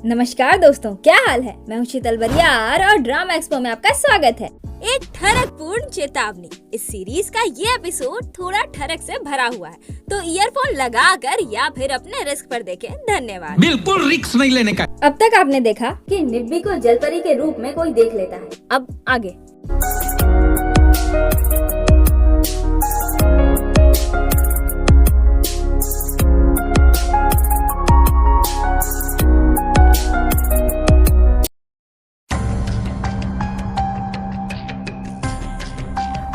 नमस्कार दोस्तों, क्या हाल है। मैं हूँ शीतल बरियार और ड्रामा एक्सपो में आपका स्वागत है। एक ठरकपूर्ण चेतावनी, इस सीरीज का ये एपिसोड थोड़ा ठरक से भरा हुआ है, तो ईयरफोन लगाकर या फिर अपने रिस्क पर देखें। धन्यवाद। बिल्कुल रिस्क नहीं लेने का। अब तक आपने देखा कि निब्बी को जलपरी के रूप में कोई देख लेता है। अब आगे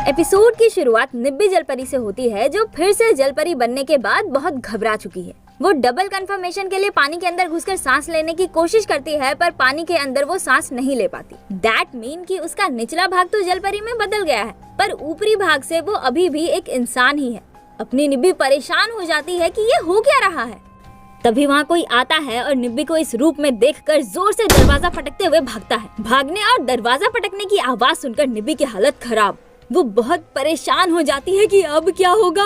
एपिसोड की शुरुआत निब्बी जलपरी से होती है, जो फिर से जलपरी बनने के बाद बहुत घबरा चुकी है। वो डबल कंफर्मेशन के लिए पानी के अंदर घुसकर सांस लेने की कोशिश करती है, पर पानी के अंदर वो सांस नहीं ले पाती। दैट मीन कि उसका निचला भाग तो जलपरी में बदल गया है, पर ऊपरी भाग से वो अभी भी एक इंसान ही है। अपनी निब्बी परेशान हो जाती है कि ये हो क्या रहा है। तभी वहाँ कोई आता है और निब्बी को इस रूप में देखकर जोर से दरवाजा पटकते हुए भागता है। भागने और दरवाजा पटकने की आवाज सुनकर निब्बी की हालत खराब। वो बहुत परेशान हो जाती है कि अब क्या होगा।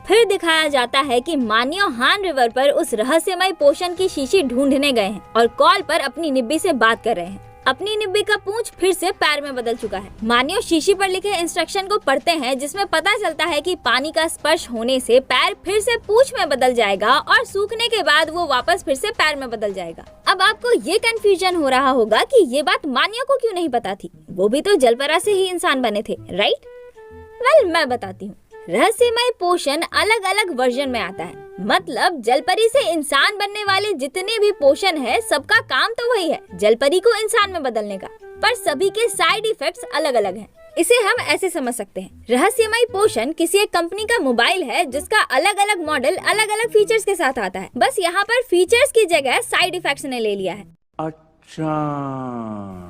फिर दिखाया जाता है कि मानियो हान रिवर पर उस रहस्यमय पोशन की शीशी ढूंढने गए हैं और कॉल पर अपनी निब्बी से बात कर रहे हैं। अपनी निब्बी का पूंछ फिर से पैर में बदल चुका है। मानियो शीशी पर लिखे इंस्ट्रक्शन को पढ़ते हैं, जिसमें पता चलता है कि पानी का स्पर्श होने से पैर फिर से पूंछ में बदल जाएगा और सूखने के बाद वो वापस फिर से पैर में बदल जाएगा। अब आपको ये कंफ्यूजन हो रहा होगा कि ये बात मानियो को क्यों नहीं पता थी। वो भी तो जलपरा से ही इंसान बने थे, राइट? वेल, मैं बताती हूँ। रहस्यमय पोशन अलग अलग वर्जन में आता है। मतलब जलपरी से इंसान बनने वाले जितने भी पोशन है, सबका काम तो वही है, जलपरी को इंसान में बदलने का, पर सभी के साइड इफेक्ट्स अलग अलग हैं। इसे हम ऐसे समझ सकते हैं, रहस्यमय पोशन किसी एक कंपनी का मोबाइल है, जिसका अलग अलग मॉडल अलग अलग फीचर्स के साथ आता है। बस यहाँ पर फीचर्स की जगह साइड इफेक्ट्स ने ले लिया है।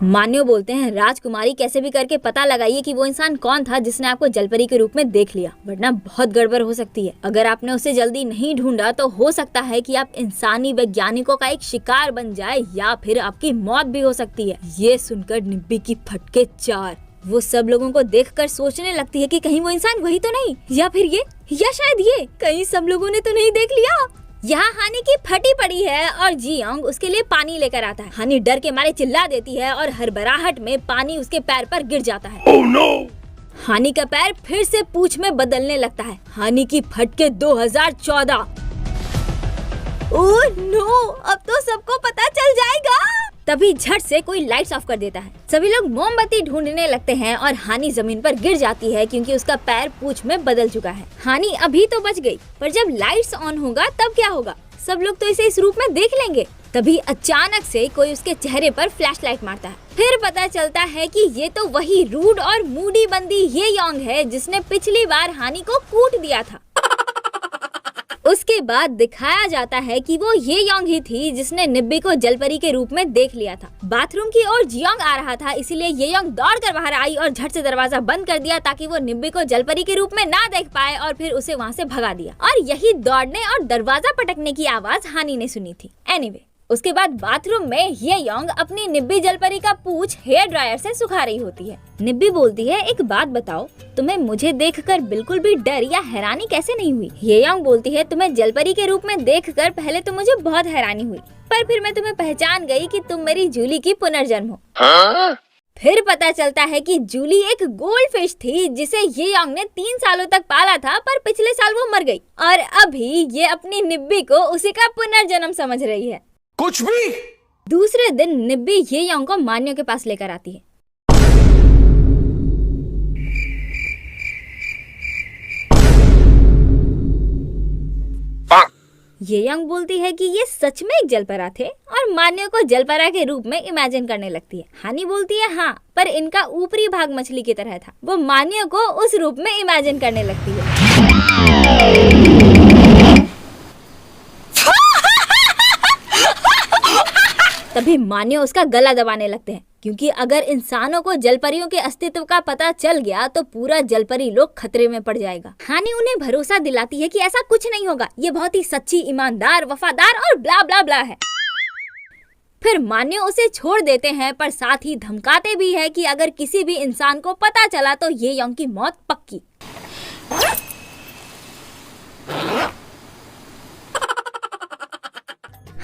मान्यो बोलते हैं, राजकुमारी कैसे भी करके पता लगाइए कि वो इंसान कौन था जिसने आपको जलपरी के रूप में देख लिया, वरना बहुत गड़बड़ हो सकती है। अगर आपने उसे जल्दी नहीं ढूंढा तो हो सकता है कि आप इंसानी वैज्ञानिकों का एक शिकार बन जाए या फिर आपकी मौत भी हो सकती है। ये सुनकर निब्बी की फटके चार। वो सब लोगों को देखकर सोचने लगती है कि कहीं वो इंसान वही तो नहीं, या फिर ये, या शायद ये, कहीं सब लोगों ने तो नहीं देख लिया। यहाँ हानी की फटी पड़ी है और जियोंग उसके लिए पानी लेकर आता है। हानी डर के मारे चिल्ला देती है और हड़बड़ाहट में पानी उसके पैर पर गिर जाता है। Oh no! हानी का पैर फिर से पूंछ में बदलने लगता है। हानी की फटके 2014। ओह नो, अब तो सबको पता चल जाएगा। तभी झट से कोई लाइट्स ऑफ कर देता है। सभी लोग मोमबत्ती ढूंढने लगते हैं और हानी जमीन पर गिर जाती है क्योंकि उसका पैर पूंछ में बदल चुका है। हानी अभी तो बच गई, पर जब लाइट्स ऑन होगा तब क्या होगा? सब लोग तो इसे इस रूप में देख लेंगे। तभी अचानक से कोई उसके चेहरे पर फ्लैशलाइट मारता है। फिर पता चलता है कि ये तो वही रूड और मूडी बंदी ये योंग है जिसने पिछली बार हानी को कूट दिया था। उसके बाद दिखाया जाता है कि वो ये योंग ही थी जिसने निब्बी को जलपरी के रूप में देख लिया था। बाथरूम की ओर जियोंग आ रहा था, इसीलिए ये योंग दौड़कर बाहर आई और झट से दरवाजा बंद कर दिया ताकि वो निब्बी को जलपरी के रूप में ना देख पाए, और फिर उसे वहाँ से भगा दिया। और यही दौड़ने और दरवाजा पटकने की आवाज हानी ने सुनी थी। एनीवे, उसके बाद बाथरूम में ये योंग अपनी निब्बी जलपरी का पूंछ हेयर ड्रायर से सुखा रही होती है। निब्बी बोलती है, एक बात बताओ, तुम्हें मुझे देखकर बिल्कुल भी डर या हैरानी कैसे नहीं हुई? ये योंग बोलती है, तुम्हें जलपरी के रूप में देखकर पहले तो मुझे बहुत हैरानी हुई, पर फिर मैं तुम्हें पहचान गई कि तुम मेरी जूली की पुनर्जन्म हो। हाँ? फिर पता चलता है कि जूली एक गोल्ड फिश थी जिसे ये योंग ने 3 सालों तक पाला था, पर पिछले साल वो मर गई और अभी ये अपनी निब्बी को उसी का पुनर्जन्म समझ रही है। कुछ भी। दूसरे दिन निब्बी ये योंग को मान्यो के पास लेकर आती है। ये योंग बोलती है कि ये सच में एक जलपरा थे और मान्यो को जलपरा के रूप में इमेजिन करने लगती है। हानी बोलती है, हाँ, पर इनका ऊपरी भाग मछली की तरह था। वो मान्यो को उस रूप में इमेजिन करने लगती है। तभी मान्यो उसका गला दबाने लगते हैं, क्योंकि अगर इंसानों को जलपरियों के अस्तित्व का पता चल गया तो पूरा जलपरी लोग खतरे में पड़ जाएगा। हानी उन्हें भरोसा दिलाती है कि ऐसा कुछ नहीं होगा, ये बहुत ही सच्ची, ईमानदार, वफादार और ब्ला ब्ला ब्ला है। फिर मान्यो उसे छोड़ देते हैं, पर साथ ही धमकाते भी है कि अगर किसी भी इंसान को पता चला तो ये योंग की मौत पक्की।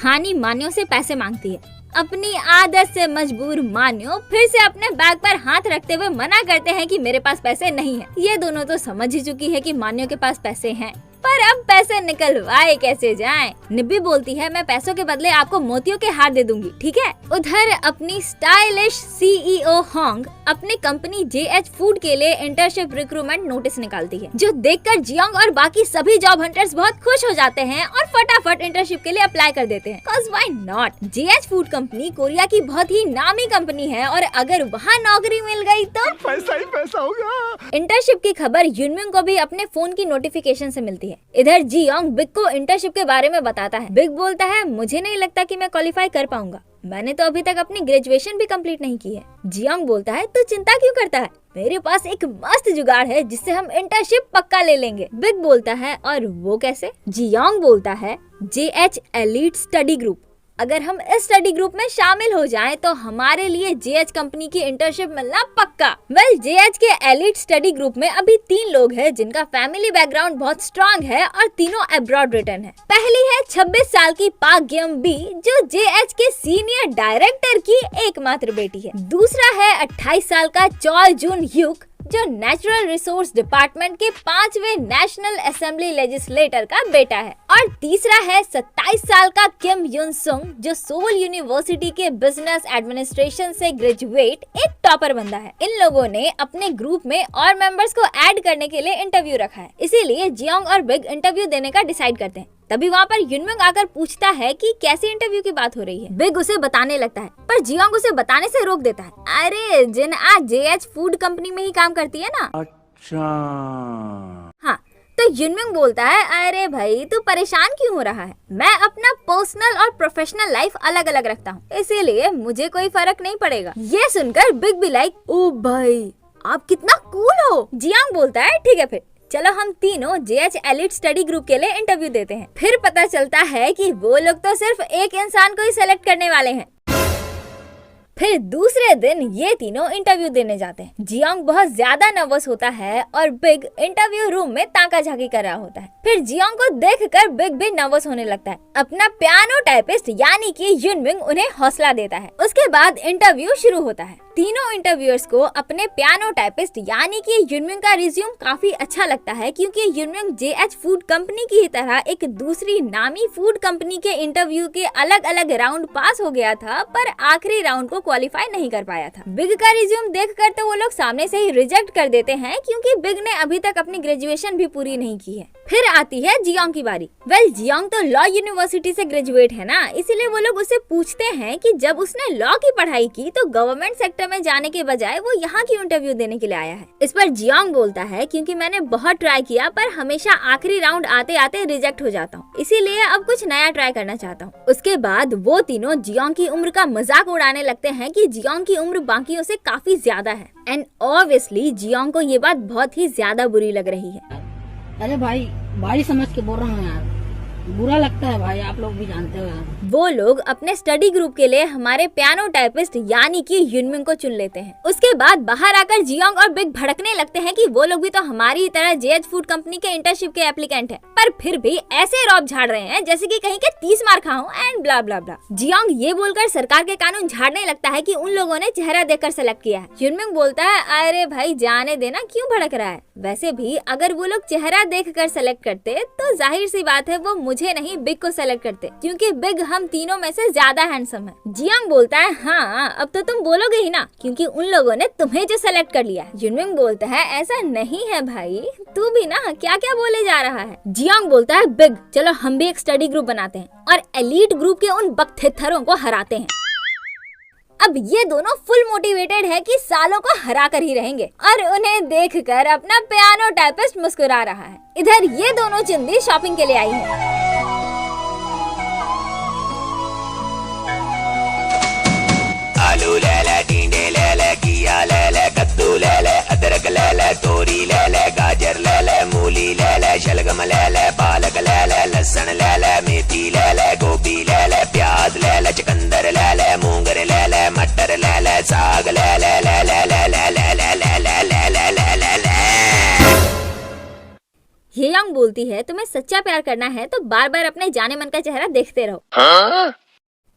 हानि यानी मान्यो से पैसे मांगती है। अपनी आदत से मजबूर मान्यो फिर से अपने बैग पर हाथ रखते हुए मना करते हैं कि मेरे पास पैसे नहीं है। ये दोनों तो समझ ही चुकी है कि मान्यो के पास पैसे हैं, पर अब पैसे निकलवाए कैसे जाएं? निब्बी बोलती है मैं पैसों के बदले आपको मोतियों के हार दे दूंगी, ठीक है। उधर अपनी स्टाइलिश सीईओ होंग अपनी कंपनी जेएच फूड के लिए इंटर्नशिप रिक्रूटमेंट नोटिस निकालती है, जो देखकर जियोंग और बाकी सभी जॉब हंटर्स बहुत खुश हो जाते हैं और फटाफट इंटर्नशिप के लिए अप्लाई कर देते हैं। Cause why not? JH food company Korea की बहुत ही नामी कंपनी है और अगर वहाँ नौकरी मिल गई तो पैसा ही पैसा होगा। इंटर्नशिप की खबर युनमिंग को भी अपने फोन की नोटिफिकेशन से मिलती है। इधर जियोंग बिग को इंटर्नशिप के बारे में बताता है। बिग बोलता है मुझे नहीं लगता कि मैं क्वालिफाई कर पाऊंगा, मैंने तो अभी तक अपनी ग्रेजुएशन भी कंप्लीट नहीं की है। जियोंग बोलता है तू चिंता क्यों करता है, मेरे पास एक मस्त जुगाड़ है जिससे हम इंटर्नशिप पक्का ले लेंगे। बिग बोलता है और वो कैसे? जियोंग बोलता है जेएच एलीट स्टडी ग्रुप, अगर हम इस स्टडी ग्रुप में शामिल हो जाएं तो हमारे लिए जेएच कंपनी की इंटर्नशिप मिलना पक्का। जेएच के एलिट स्टडी ग्रुप में अभी 3 लोग हैं जिनका फैमिली बैकग्राउंड बहुत स्ट्रांग है और तीनों अब्रॉड रिटर्न है। पहली है 26 साल की पाक ग्यम बी, जो जेएच के सीनियर डायरेक्टर की एकमात्र बेटी है। दूसरा है 28 साल का चॉल जून ह्यूक, जो नेचुरल रिसोर्स डिपार्टमेंट के 5वें नेशनल असेंबली लेजिस्लेटर का बेटा है। और तीसरा है 27 साल का किम युन सुंग, जो सोल यूनिवर्सिटी के बिजनेस एडमिनिस्ट्रेशन से ग्रेजुएट एक टॉपर बंदा है। इन लोगों ने अपने ग्रुप में और मेंबर्स को ऐड करने के लिए इंटरव्यू रखा है, इसीलिए जियोंग और बिग इंटरव्यू देने का डिसाइड करते हैं। तभी वहाँ पर युनमिंग आकर पूछता है कि कैसे इंटरव्यू की बात हो रही है। बिग उसे बताने लगता है, पर जियोंग उसे बताने से रोक देता है। अरे जिन आज जेएच फूड कंपनी में ही काम करती है ना। अच्छा। हाँ, तो युनमिंग बोलता है अरे भाई तू परेशान क्यों हो रहा है, मैं अपना पर्सनल और प्रोफेशनल लाइफ अलग अलग रखता हूँ, इसीलिए मुझे कोई फर्क नहीं पड़ेगा। ये सुनकर बिग भी लाइक ओ भाई आप कितना कूल हो। जियोंग बोलता है ठीक है फिर चलो हम तीनों जेएच एलिट स्टडी ग्रुप के लिए इंटरव्यू देते हैं। फिर पता चलता है कि वो लोग तो सिर्फ एक इंसान को ही सेलेक्ट करने वाले हैं। फिर दूसरे दिन ये तीनों इंटरव्यू देने जाते हैं। जियोंग बहुत ज्यादा नर्वस होता है और बिग इंटरव्यू रूम में ताका झाकी कर रहा होता है। फिर जियोंग को देखकर बिग भी नर्वस होने लगता है। अपना पियानो टाइपिस्ट यानी कि युनमिंग उन्हें हौसला देता है। उसके बाद इंटरव्यू शुरू होता है। तीनों इंटरव्यूअर्स को अपने पियानो टाइपिस्ट यानी कि युनमिंग का रिज्यूम काफी अच्छा लगता है, क्योंकि युनमिंग जेएच फूड कंपनी की ही तरह एक दूसरी नामी फूड कंपनी के इंटरव्यू के अलग अलग राउंड पास हो गया था, पर आखिरी राउंड को क्वालिफाई नहीं कर पाया था। बिग का रिज्यूम देखकर तो वो लोग सामने से ही रिजेक्ट कर देते हैं, क्योंकि बिग ने अभी तक अपनी ग्रेजुएशन भी पूरी नहीं की है। फिर आती है जियोंग की बारी। जियोंग तो लॉ यूनिवर्सिटी से ग्रेजुएट है ना, इसीलिए वो लोग उससे पूछते हैं कि जब उसने लॉ की पढ़ाई की तो गवर्नमेंट सेक्टर में जाने के बजाय वो यहाँ की इंटरव्यू देने के लिए आया है। इस पर जियोंग बोलता है क्योंकि मैंने बहुत ट्राई किया पर हमेशा आखिरी राउंड आते आते रिजेक्ट हो जाता हूँ, इसीलिए अब कुछ नया ट्राई करना चाहता हूँ। उसके बाद वो तीनों जियोंग की उम्र का मजाक उड़ाने लगते हैं कि जियोंग की उम्र बाकियों से काफी ज्यादा है। एंड ऑब्वियसली जियोंग को ये बात बहुत ही ज्यादा बुरी लग रही है। अरे भाई समझ के बोल रहा हूँ यार, बुरा लगता है भाई, आप लोग भी जानते हो। वो लोग अपने स्टडी ग्रुप के लिए हमारे पियानो टाइपिस्ट यानी कि युनमिंग को चुन लेते हैं। उसके बाद बाहर आकर जियोंग और बिग भड़कने लगते हैं कि वो लोग भी तो हमारी ही तरह जेएच फूड कंपनी के इंटर्नशिप के एप्लीकेंट हैं, पर फिर भी ऐसे रौब झाड़ रहे हैं जैसे कि कहीं के 30 मार खाऊं and blah blah blah. Jeong ये बोलकर सरकार के कानून झाड़ने लगता है कि उन लोगों ने चेहरा देखकर सेलेक्ट किया है। युनमिंग बोलता है अरे भाई जाने देना, क्यों भड़क रहा है, वैसे भी अगर वो लोग चेहरा देखकर सेलेक्ट करते तो जाहिर सी बात है वो मुझे नहीं बिग को सेलेक्ट करते, क्योंकि बिग हम तीनों में से ज्यादा हैंडसम है। जियोंग बोलता है हाँ अब तो तुम बोलोगे ही ना, क्योंकि उन लोगों ने तुम्हें जो सेलेक्ट कर लिया है। युनमिंग बोलता है ऐसा नहीं है भाई, तू भी ना क्या क्या बोले जा रहा है। जियोंग बोलता है बिग चलो हम भी एक स्टडी ग्रुप बनाते हैं और एलीट ग्रुप के उन बकथित्थरों को हराते हैं। अब ये दोनों फुल मोटिवेटेड है कि सालों को हरा कर ही रहेंगे और उन्हें देखकर अपना पियानो टाइपिस्ट मुस्कुरा रहा है। इधर ये दोनों चिंदी शॉपिंग के लिए आई है। आलू ले ले, टींडे ले ले, घिया ले ले, कद्दू ले ले, अदरक ले ले, तोरी ले ले, गाजर ले ले, मूली ले ले, शलगम ले ले, पालक ले ले, लहसुन ले ले, मेथी ले ले, गोभी ले ले, प्याज ले ले, चुकंदर ले ले, मूंगर ले ले, मटर ले ले, साग ले ले ले ले ले ले ले ले ले ले ले ले ले ले ले। हियोंग बोलती है तुम्हें सच्चा प्यार करना है तो बार बार अपने जाने मन का चेहरा देखते रहो।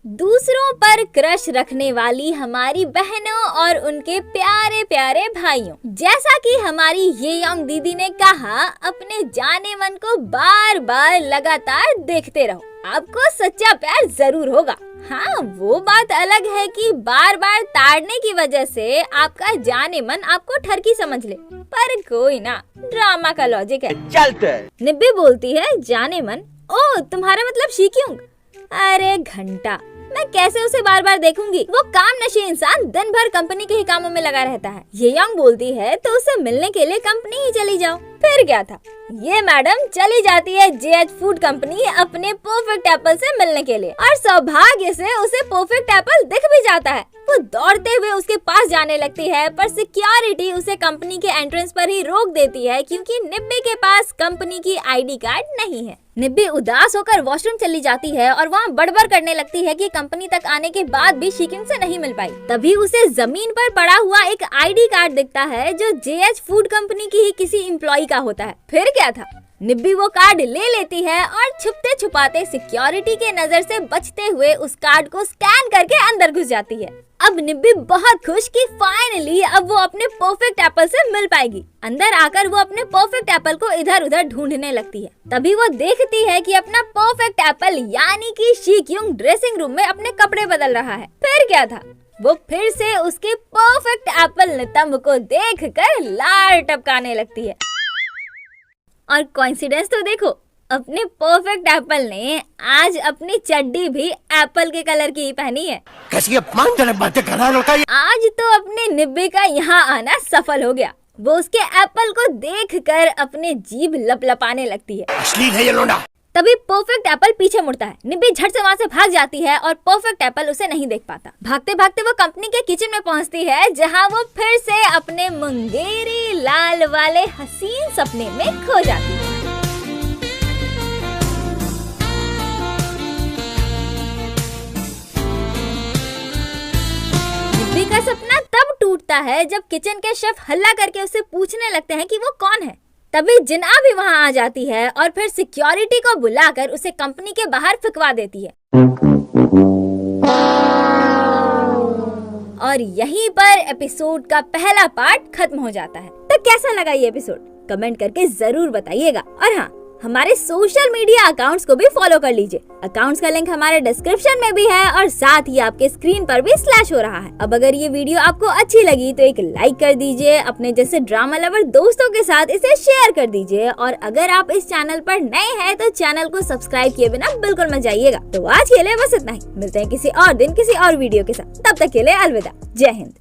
दूसरों पर क्रश रखने वाली हमारी बहनों और उनके प्यारे प्यारे भाइयों, जैसा कि हमारी ये यंग दीदी ने कहा, अपने जाने मन को बार बार लगातार देखते रहो, आपको सच्चा प्यार जरूर होगा। हाँ, वो बात अलग है कि बार बार ताड़ने की वजह से आपका जाने मन आपको ठरकी समझ ले, पर कोई ना, ड्रामा का लॉजिक है। चलते। निब्बी बोलती है, जाने मन? ओ, तुम्हारा मतलब शीक्युंग? अरे घंटा, मैं कैसे उसे बार बार देखूंगी? वो काम नशी इंसान दिन भर कंपनी के ही कामों में लगा रहता है। ये यंग बोलती है, तो उसे मिलने के लिए कंपनी ही चली जाओ। फिर क्या था, ये मैडम चली जाती है JH फूड कंपनी अपने परफेक्ट एप्पल से मिलने के लिए, और सौभाग्य से उसे परफेक्ट एप्पल दिख भी जाता है। वो दौड़ते हुए उसके पास जाने लगती है, पर सिक्योरिटी उसे कंपनी के एंट्रेंस पर ही रोक देती है, क्योंकि निब्बी के पास कंपनी की ID कार्ड नहीं है। निब्बी उदास होकर वॉशरूम चली जाती है और वहाँ बड़बड़ करने लगती है कि कंपनी तक आने के बाद भी शीकिंग से नहीं मिल पाई। तभी उसे जमीन पर पड़ा हुआ एक ID कार्ड दिखता है, जो JH फूड कंपनी की ही किसी एम्प्लॉय का होता है। फिर क्या था, निब्बी वो कार्ड ले लेती है और छुपते छुपाते सिक्योरिटी के नजर से बचते हुए उस कार्ड को स्कैन करके अंदर घुस जाती है। अब निब्बी बहुत खुश कि फाइनली अब वो अपने परफेक्ट एप्पल से मिल पाएगी। अंदर आकर वो अपने परफेक्ट एप्पल को इधर उधर ढूंढने लगती है। तभी वो देखती है कि अपना परफेक्ट एप्पल यानी कि शीक्युंग ड्रेसिंग रूम में अपने कपड़े बदल रहा है। फिर क्या था, वो फिर से उसके परफेक्ट एप्पल नितंब को देखकर लार टपकाने लगती है। और कोइंसिडेंस तो देखो, अपने परफेक्ट एप्पल ने आज अपनी चड्डी भी एप्पल के कलर की ही पहनी है। कैसी अपमानजनक बातें कर रहा है लड़का ये। आज तो अपने निब्बी का यहाँ आना सफल हो गया। वो उसके एप्पल को देखकर अपने जीभ लपलपाने लगती है। अश्लील है ये लोंडा। तभी परफेक्ट एप्पल पीछे मुड़ता है। निब्बी झट से वहाँ से भाग जाती है और परफेक्ट एप्पल उसे नहीं देख पाता। भागते भागते वो कंपनी के किचन में पहुँचती है, जहाँ वो फिर से अपने मुंगेरी लाल वाले हसीन सपने में खो जाती है। निब्बी का सपना तब टूटता है जब किचन के शेफ हल्ला करके उसे पूछने लगते हैं कि वो कौन है। तभी जिना भी वहां आ जाती है और फिर सिक्योरिटी को बुलाकर उसे कंपनी के बाहर फिकवा देती है। और यहीं पर एपिसोड का पहला पार्ट खत्म हो जाता है। तो कैसा लगा ये एपिसोड, कमेंट करके जरूर बताइएगा। और हाँ, हमारे सोशल मीडिया अकाउंट्स को भी फॉलो कर लीजिए। अकाउंट्स का लिंक हमारे डिस्क्रिप्शन में भी है और साथ ही आपके स्क्रीन पर भी स्लैश हो रहा है। अब अगर ये वीडियो आपको अच्छी लगी तो एक लाइक कर दीजिए, अपने जैसे ड्रामा लवर दोस्तों के साथ इसे शेयर कर दीजिए, और अगर आप इस चैनल पर नए हैं तो चैनल को सब्सक्राइब किए बिना बिल्कुल मत जाइएगा। तो आज के लिए बस इतना ही, मिलते हैं किसी और दिन किसी और वीडियो के साथ। तब तक के लिए अलविदा, जय हिंद।